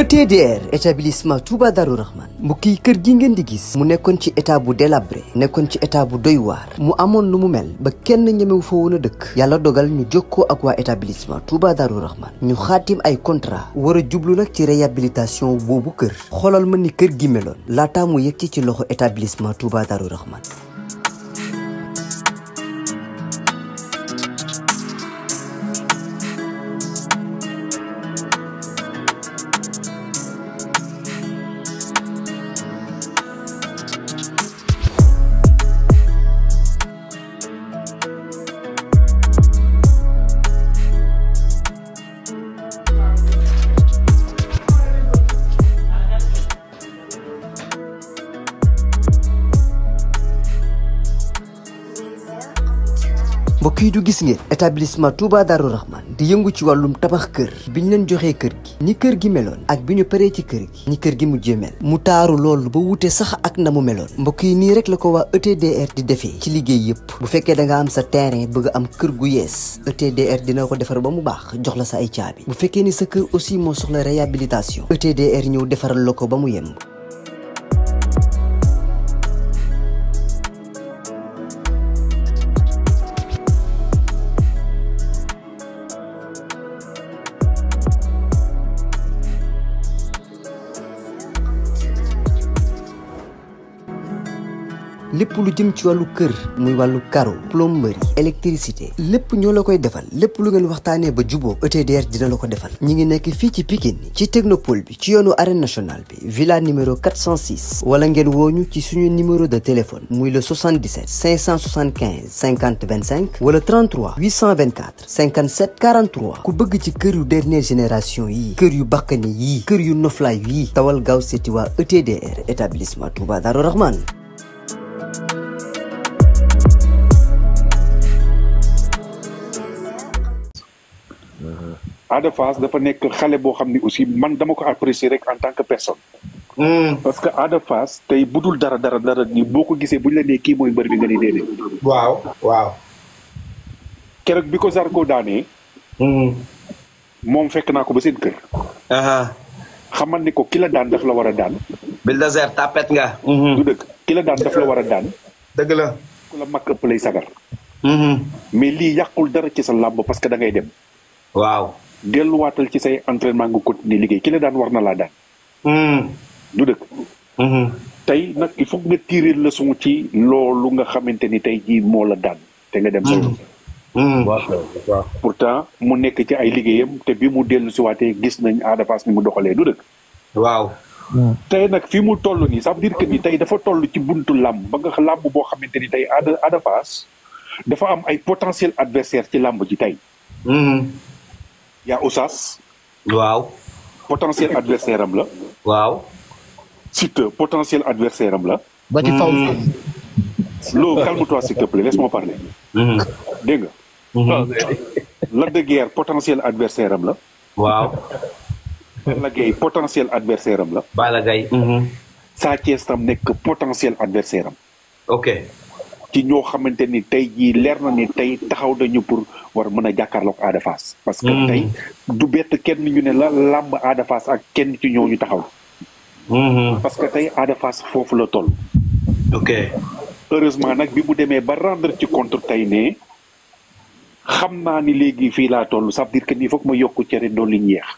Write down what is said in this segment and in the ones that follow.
ETDR établissement Touba Darou Rahman mbokk yi kër gi ngeen di gis mu nekkoon ci état bu délabré nekkoon ci état bu doy waar mu amoon lu mu mel ba kenn ñemewu fa woon a dëkk yàlla dogal ñu jokkoo ak waa établissement Touba Darou Rahman ñu xaatim ay contrat war a jublu nag ci réhabilitation boobu kër xoolal ma ni kër gi meloon laataa mu yegg ci loxo établissement Touba Darou Rahman. mbokk yi du gis ngeen établissement Touba Darou Rahman di yëngu ci wàllum tabax kër bi ñu leen joxee kër gi ni kër gi meloon ak bi ñu paree ci kër gi ni kër gi mujjee mel mu taaru loolu ba wute sax ak na mu meloon mbokk yi nii rek la ko waa ETDR di defee ci liggéey yëpp bu fekkee da nga am sa terrain bëgg am kër gu yees ETDR dina ko defar ba mu baax jox la sa ay caabi bu fekkee ni sa kër aussi moo soxla réhabilitation ETDR ñëw defaral la ko ba mu yemb. lépp lu jëm ci wàllu kër muy wàllu carreau plomberie électricité lépp ñoo la koy defal lépp lu ngeen waxtaanee ba juboo ETDR dina la ko defal ñi ngi nekk fii ci Pikine ci technopole bi ci yoonu arène nationale bi villa numéro 406 wala ngeen wooñu ci suñu numéro de téléphone muy le 77 575 50 25 wala 33 824 57 43 ku bëgg ci kër yu dernière génération yii kër yu bakkane yii kër yu noflaay yii tawal gaaw seeti waa ETDR établissement Touba Darou Rahman. Ada Fass dafa nekk xale boo xam ne aussi man dama ko apprécier rek en tant que personne. parce que Ada Fass tey budul dara ni boo ko gisee buñ la nee kii mooy mbër bi nga ni déedéet. waaw. keroog bi ko Zarko daanee. moom fekk naa ko ba seen kër. xamal ni ko ki la daan daf la war a daan. Bulldozer tapet nga. du dëgg ki la daan daf la war a daan. dëgg la. ku la mag ëpp lay sagar. mais lii yàqul dara ci sa làmb parce que da ngay dem. waaw. delluwaatal ci say entraînement nga continuer liggéey ki la daan war na laa daan. du dëkk. tey nag il faut nga tirer leçon ci loolu nga xamante ni tey jii moo la daan te nga dem. waaw pourtant mu nekk ci ay liggéeyam te bi mu dellu si waatee gis nañ Ada Fass ni mu doxalee du dëkk. waaw. tey nag fi mu toll nii ça veut dire que ni tey dafa toll ci buntu làmb ba nga làmb boo xamante ni tey Ada Fass dafa am ay potentiel adversaire ci làmb ji tey. yaa Ousas. waaw. potentiel adversaire am la. waaw. Siteu potentiel adversaire am la. ba ci faw. Lo calme-toi s'il te plaît laisse-moi parler. dégg nga. Lac de Guiers potentiel adversaire am la. waaw. Balla Gaye potentiel adversaire am la. Balla Gaye. Sa Thiès tam nekk potentiel adversaire am. ok. ci ñoo xamante ni tey jii leer na ni tey taxaw nañu pour war mën a jàkkaarloog Ada Fass. parce que tey du bett kenn ñu ne la làmb Ada Fass ak kenn ci ñooñu taxaw. parce que tey Ada Fass foofu la toll. ok. heureusement nag bi mu demee ba rendre ci contre tey ne xam naa ni léegi fii laa toll ça veut dire que ni foog ma yokk cere dolli ñeex.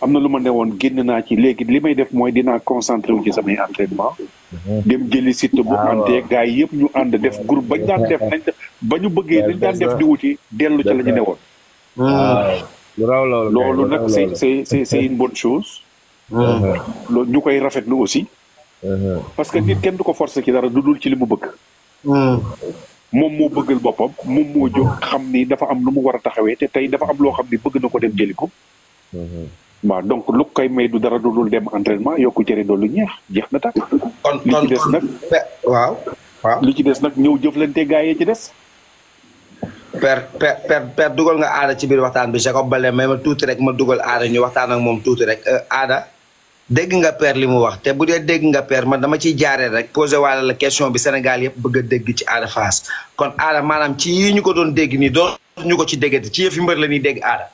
am na lu ma ne woon génn naa ci léegi li may def mooy dinaa concentré wu ci samay entraînement. dem jëli site bu ante gars yi yëpp ñu ànd def groupe bañ daan def nañ ba ñu bëggee dañ daan def di wuti dellu ca la ñu ne woon. loolu nag c'est une bonne chose. loolu ñu koy rafetlu aussi. parce que nit kenn du ko forcer ci dara du dul ci li mu bëgg. moom moo bëggal boppam moom moo jóg xam ni dafa am lu mu war a taxawee te tey dafa am loo xam ni bëgg na ko dem jëli ko. waaw donc lu koy may du dara du dul dem entraînement yokku cere doolu ñeex jeex na tax. li ci des nag waaw. li ci des nag ñëw jëflante gaa yi ci des. per dugal nga Ada ci biir waxtaan bi Jacob Baldé may ma tuuti rek ma dugal Ada ñu waxtaan ak moom tuuti rek Ada dégg nga per li mu wax te bu dee dégg nga per man dama ciy jaaree rek posé waale la question bi Sénégal yëpp bëgg a dégg ci Ada Fass kon Ada maanaam ci yi ñu ko doon dégg nii doon ñu ko ci déggati ci yëfi mbër la ñuy dégg Ada.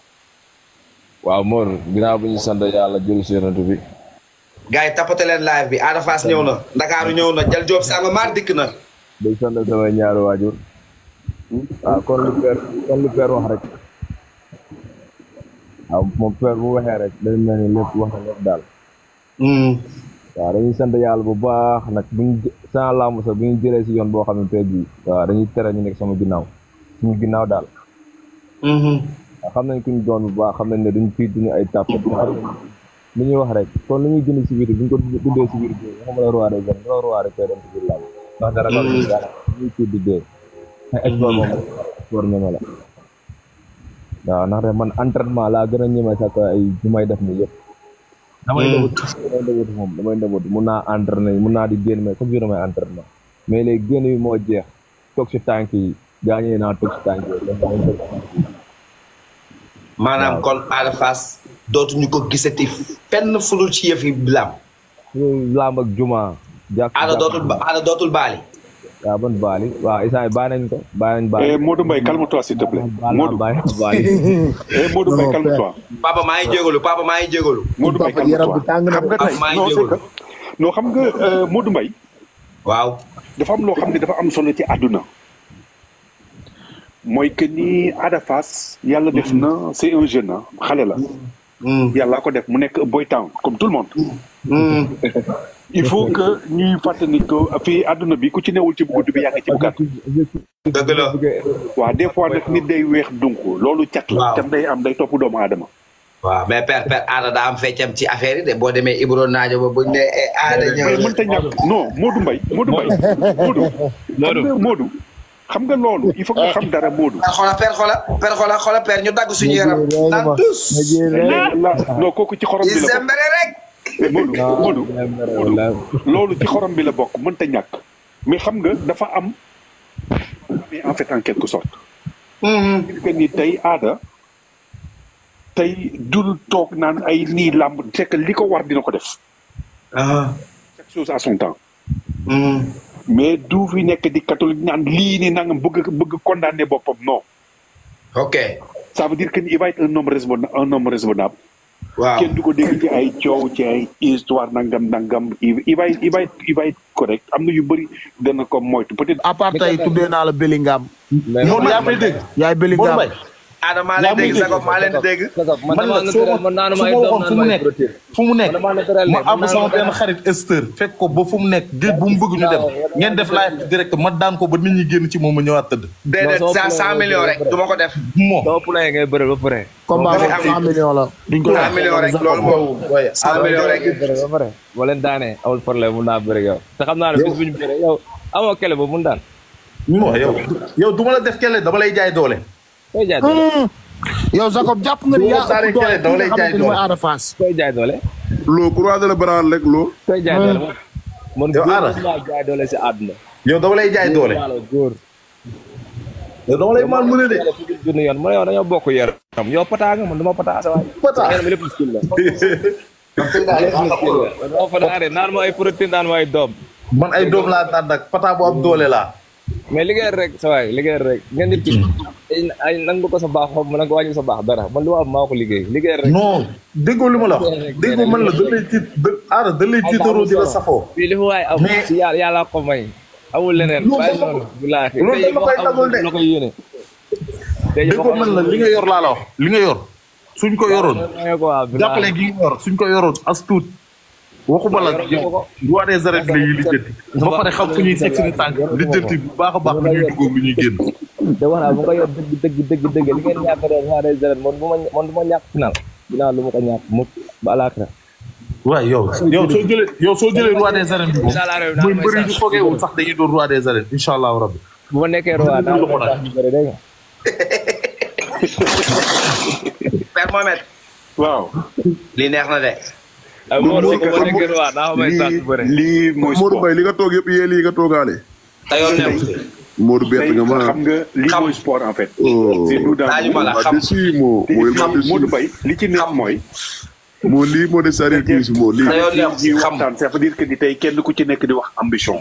waaw Mor ginnaaw bu ñu sant yàlla jël si yonent bi. gars yi tapoté leen live bi Ada Fass ñëw na Ndakaaru ñëw na Jal Joob Sanga maar dikk na. day sant samay ñaari waajur. waaw kon lu père wax rek. waaw moom père bu waxee rek day mel ni lépp wax na lépp daal. waaw dañuy sant yàlla bu baax nag bu ñu sans lamb sax bu ñu jëlee si yoon boo xam ne tey jii waaw dañuy tere ñu nekk sama ginnaaw suñu ginnaaw daal. waaw xam nañ ku ñu doon bu baax xam nañ ne duñ fii duñu ay tàpp li ñuy wax rek kon li ñuy jënd si biir bu ñu ko duddee si biir bi xam nga roi rek roi rek koy dem si biir lamb ndax dara ko dara ñuy fii di dee sport moom sport ñeme la waaw ndax man entraînement laa gën a ñeme sax ay ñu may def nii yëpp damay ndëbut moom damay ndëbut mun naa entraîné mun naa di génn mais chaque jour damay entraînement mais léegi génn bi moo jeex toog si tànk yi gaañee naa toog si tànk yi maanaam kon Ada Fass dootuñu ko gisati fenn fulul ci yëf yi lamb ak juma Ada dootul baali waaw ban baali waaw isaan bàyyi nañ ko bàyyi nañ baali Modou Mbaye calme-toi s'il te plaît Modou Modou Mbaye calme-toi papa maa ngi jégalu Modou Mbaye calme-toi xam nga tey non xam nga Modou Mbaye waaw dafa am loo xam ne dafa am solo ci àdduna mooy que ni Ada Fass yàlla def na c'est un jeune xale la yàlla ko def mu nekk boy town comme tout le monde il faut que ñuy fàttali ko fii àdduna bi ku ci newul ci bu gudd bi yaa ngi ci bu gàtt dëgg la waaw des fois nag nit day weex donc loolu cat la tam day am day topp doomu aadama waaw mais père Ada daa am feccam ci affaire yi de boo demee Ibro Naajo ba buñ ne Ada ñëw mënta ñàkk non Modou Mbaye xam nga loolu il faut que xam dara Modou. xoola père ñu dagg suñu yaram. naan tous. non kooku ci xorom bi la bokk rek. Modou loolu ci xorom bi la bokk mënta ñàkk mais xam nga dafa am mais en fait en quelque sorte. que ni tey Ada tey dul toog naan ay nii làmb c'est que li ko war dina ko def. chaque chose à son temps. mais du fi nekk di catholique naan lii ni nangam bëgg condamner boppam non. ok. ça veut dire que il va être un homme raisonnable. waaw kenn du ko dégg ci ay coow ci ay histoire nangam il va être correct am na yu bëri dana ko moytu peut-être. à part tey tuddee naa la Bellingham. Modou yaa may dégg. yaay Bellingham. Ada maa leen dégg Jacob maa leen dégg. man la su ma fu mu nekk ma am sama benn xarit Esther fekk ko ba fu mu nekk géej bu mu bëgg ñu dem ngeen def live direct ma daan ko ba nit ñi génn ci moom ma ñëwaat tëdd. déedéet 100 millions rek du ma ko def. moo doo play ngay bëre ba pare. combat 100 millions la. duñ ko 100 millions rek loolu moom 100 millions rek. ba pare boo leen daanee awul problème mun naa bëre yow. te xam naa ne bis bu ñu bëre yow amoo kele ba mun daan. yow du ma la def kele dama lay jaay doole. koy jaay doole. yow Jacob jàpp nga ni yaa ëpp doole ki nga xamante ni mooy Ada Fass. koy jaay doole. loo croiser le bras rek loo. koy jaay doole man yow Ada laa jaay doole si àdduna. yow dama lay jaay doole. góor. yow dama lay man mën a de. junni yoon man yow dañoo bokk yaram yow pataa nga man dama pataa sa waay. pataa ngeen ma lépp skill la. dama pataa de naan ma ay protéine naan ma ay doom. man ay doom laa naan nag pataa bu am doole laa. mais liggéey rek sa waay liggéey rek ngeen di kii ay nangu ko sa baax xob ma nanga ko wàññi sa baax dara man lu ma am maa ko liggéey rek. non déggoo li ma la wax déggoo man la da lay tiit Ada da lay tiitaroo di la safoo. fii li fi waay am si yàlla ko may awul leneen bàyyi noonu bilaahi loolu dama koy tagul de la koy yéene déggoo man la li nga yor laa la wax li nga yor suñ ko yoroon jàppale gi nga yor suñ ko yoroon as tuut waxuma la roi des arènes la yi lijjanti ba pare xam fu ñuy teg suñu tànk lijjanti bu baax a baax lu ñuy dugg lu ñuy génn. te wax naa bu nga yor dëgg li ngeen ñàkk a doon roi des arènes man du ma ñàkk final dinaa lu ma ko ñàkk mukk ba alaakira. waaw yow soo jëlee roi des arènes bi moom muy mbëri ñu fogeewul sax dañuy doon roi des arènes incha allahu rabbi. bu ma nekkee roi naa la ko tax ñu bëri dégg nga. Père Mohamed. waaw. lii neex na de. lii mooy sport Modou Mbaye li nga toog yëpp yee lii nga toogaale. te yoon neew Modou bett nga ma xam nga lii mooy sport en fait. Modou Mbaye li ci neex mooy. moo lii moo de sari kiis moo lii. ñuy waxtaan ça veut dire que ni tey kenn ku ci nekk di wax ambition.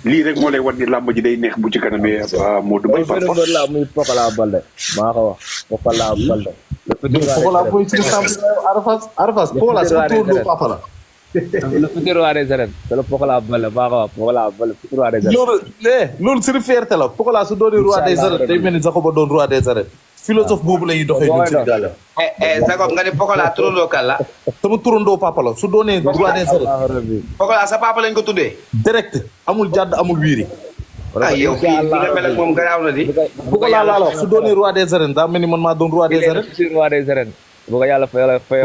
lii rek moo lay wan ni làmb ji day neex bu ci kanamee Modou Mbaye par force. muy Pokola Balde maa ko wax Pokola Balde Pokola mooy ci Arafas Pokola sa tour papa la. Le futur roi des arènes c'est le Pokola Baldé Pokola Baldé futur roi des arènes. loolu c'est fierté la Pokola su doonee roi des arènes day mel ni Jacob doon roi des arènes. philosophe boobu la ñuy doxee ñun Sénégal. Jacob nga ni Pokola turandoo kan la. sama turandoo papa la su doonee roi des arènes. Pokola sa papa lañ ko tuddee. direct amul jàdd amul wiiri. ah yow kii bi nga mel ak moom garaaw na di. Pokola laa la wax su doonee roi des arènes daa mel ni man maa doon roi des arènes. roi des arènes. bu ko yàlla fay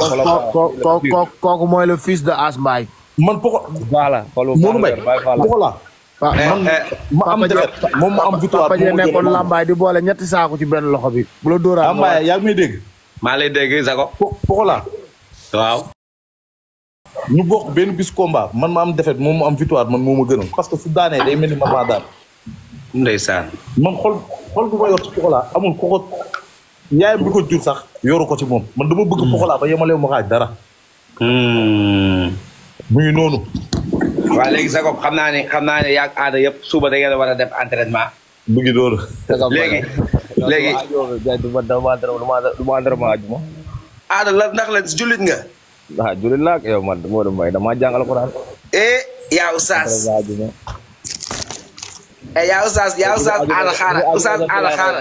kooku mooy le fils de As Mbaye. man voilà Modou Mbaye Pokola. ma am defet moom ma am victoire. papa ji nekkoon lambaay di boole ñetti saako ci benn loxo bi. bu la dóoraan Ambaye yaa ngi may dégg. maa lay dégg Jacob. Pokola. waaw. ñu bokk benn bis combat man ma am defet moom mu am victoire man moo ma gënoon parce que su daanee day mel ni man maa daan. ndeysaan. man xol bu ma yor ci Pokola amul ko yaayam bi ko jur sax yoru ko ci moom man dama bëgg Pokola ba yemalewu ma xaaj dara. mu ngi noonu. waaw léegi Jacob xam naa ne yaa aada yëpp suba da ngeen a war a def entraînement. mu ngi doon. léegi. aada la ndax la jullit nga. ah jullit laa ak yow man Modou Mbaye damaa jàngal Alxuraan. yaa Oustaz. yaa Oustaz aada xaara Oustaz aada xaara.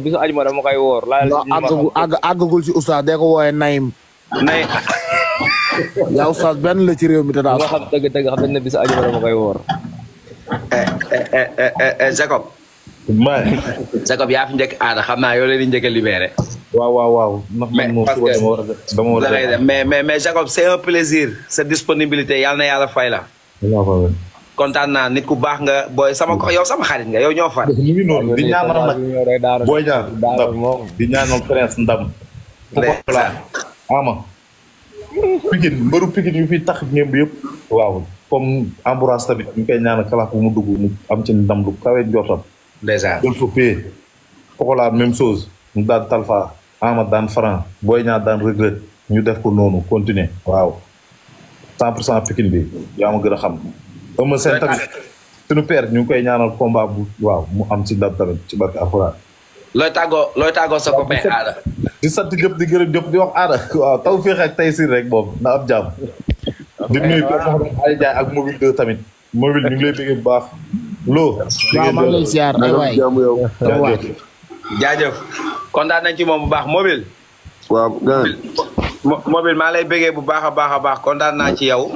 bisu ajuma dama koy woor. àggagul ci Oustaz de ko wooyee Naïm. yaa Oustaz benn la ci réew mi te daal. xam dëgg xam nañ ne bisu ajuma dama koy woor. Jacob. Jacob yaa fi njëkk aada xam naa yow leen di njëkk a libéré. waaw. mais Jacob c'est un plaisir sa disponibilité yàlla na yàlla fay la. kontaan naa nit ku baax nga booy yow sama xarit nga yow ñoo far. ñu ngi noonu di ñaanal nag booy ñaan ndam di ñaanal prince ndam. ama Pikine mbëru Pikine yu fi tax ñëmb yëpp. waaw comme Ambroise tamit ñu koy ñaanal kalaaf bu mu dugg mu am ci ndam lu kawe njortam. déjà jël fa pay Pokola même chose mu daan Talfa ama daan Franc booy ñaan daan regret ñu def ko noonu continuer waaw 100% Pikine bi yaa ma gën a xam. Eumeu Sène tamit suñu père ñu ngi koy ñaanal combat bu waaw mu am ci ndam tamit ci barke Alxuraan. looy tàggoo sa copain aada. di sant ñëpp di gërëm ñëpp di wax aada waaw taw féex ak tey si rek moom na am jàmm. di nuyu ko ay jaay ak mobile 2 tamit mobile ñu ngi lay bëgg bu baax. loo. waaw maa ngi lay ziar waay jaajëf kontaan nañ ci moom bu baax mobile. waaw. mobile maa lay bëggee bu baax a baax kontaan naa ci yow.